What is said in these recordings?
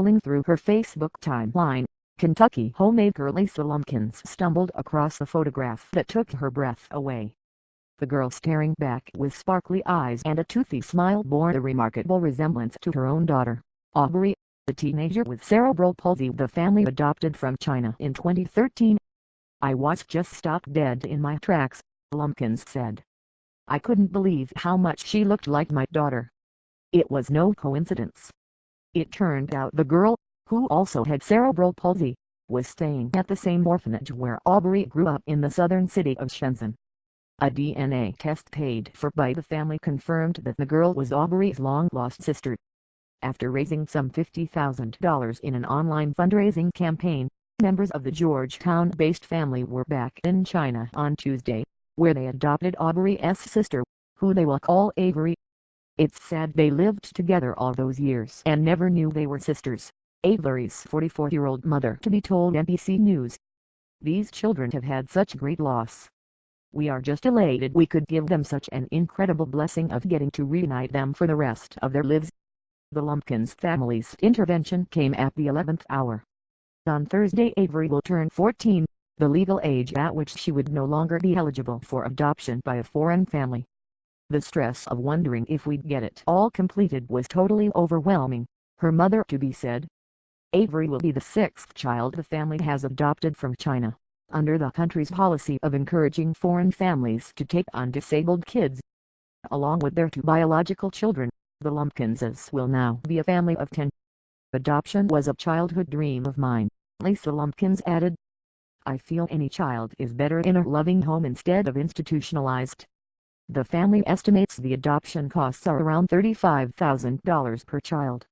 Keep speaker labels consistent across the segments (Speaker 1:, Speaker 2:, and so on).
Speaker 1: Scrolling through her Facebook timeline, Kentucky homemaker Lisa Lumpkins stumbled across a photograph that took her breath away. The girl staring back with sparkly eyes and a toothy smile bore a remarkable resemblance to her own daughter, Aubrey, the teenager with cerebral palsy the family adopted from China in 2013. "I was just stopped dead in my tracks," Lumpkins said. "I couldn't believe how much she looked like my daughter. It was no coincidence." It turned out the girl, who also had cerebral palsy, was staying at the same orphanage where Aubrey grew up in the southern city of Shenzhen. A DNA test paid for by the family confirmed that the girl was Aubrey's long-lost sister. After raising some $50,000 in an online fundraising campaign, members of the Georgetown-based family were back in China on Tuesday, where they adopted Aubrey's sister, who they will call Avery. "It's sad they lived together all those years and never knew they were sisters," Avery's 44-year-old mother to be told NBC News. "These children have had such great loss. We are just elated we could give them such an incredible blessing of getting to reunite them for the rest of their lives." The Lumpkins family's intervention came at the 11th hour. On Thursday Avery will turn 14, the legal age at which she would no longer be eligible for adoption by a foreign family. "The stress of wondering if we'd get it all completed was totally overwhelming," her mother-to-be said. Avery will be the sixth child the family has adopted from China, under the country's policy of encouraging foreign families to take on disabled kids. Along with their two biological children, the Lumpkinses will now be a family of 10. "Adoption was a childhood dream of mine," Lisa Lumpkins added. "I feel any child is better in a loving home instead of institutionalized." The family estimates the adoption costs are around $35,000 per child.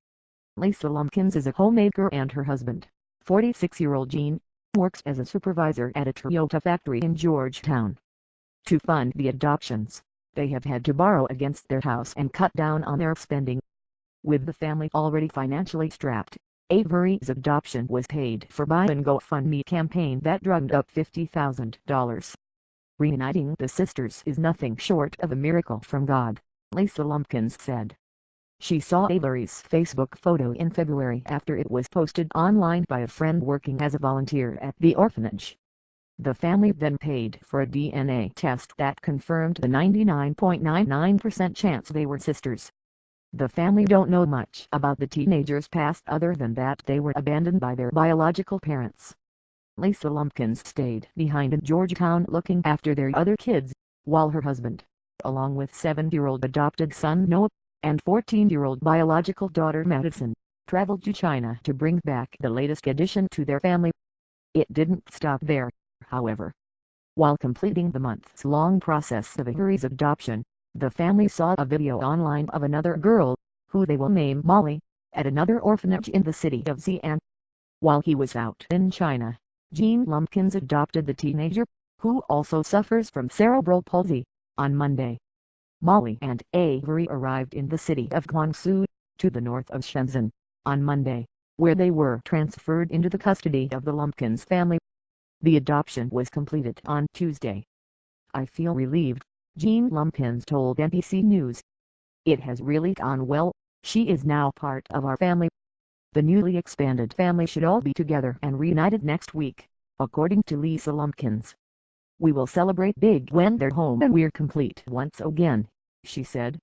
Speaker 1: Lisa Lumpkins is a homemaker and her husband, 46-year-old Gene, works as a supervisor at a Toyota factory in Georgetown. To fund the adoptions, they have had to borrow against their house and cut down on their spending. With the family already financially strapped, Avery's adoption was paid for by an GoFundMe campaign that drummed up $50,000. "Reuniting the sisters is nothing short of a miracle from God," Lisa Lumpkins said. She saw Avery's Facebook photo in February after it was posted online by a friend working as a volunteer at the orphanage. The family then paid for a DNA test that confirmed the 99.99% chance they were sisters. The family don't know much about the teenagers' past other than that they were abandoned by their biological parents. Lisa Lumpkins stayed behind in Georgetown looking after their other kids, while her husband, along with 7-year-old adopted son Noah, and 14-year-old biological daughter Madison, traveled to China to bring back the latest addition to their family. It didn't stop there, however. While completing the months-long process of Avery's adoption, the family saw a video online of another girl, who they will name Molly, at another orphanage in the city of Xi'an. While he was out in China, Gene Lumpkins adopted the teenager, who also suffers from cerebral palsy, on Monday. Molly and Avery arrived in the city of Guangzhou, to the north of Shenzhen, on Monday, where they were transferred into the custody of the Lumpkins family. The adoption was completed on Tuesday. "I feel relieved," Gene Lumpkins told NBC News. "It has really gone well. She is now part of our family. The newly expanded family should all be together and reunited next week," according to Lisa Lumpkins. "We will celebrate big when they're home and we're complete once again," she said.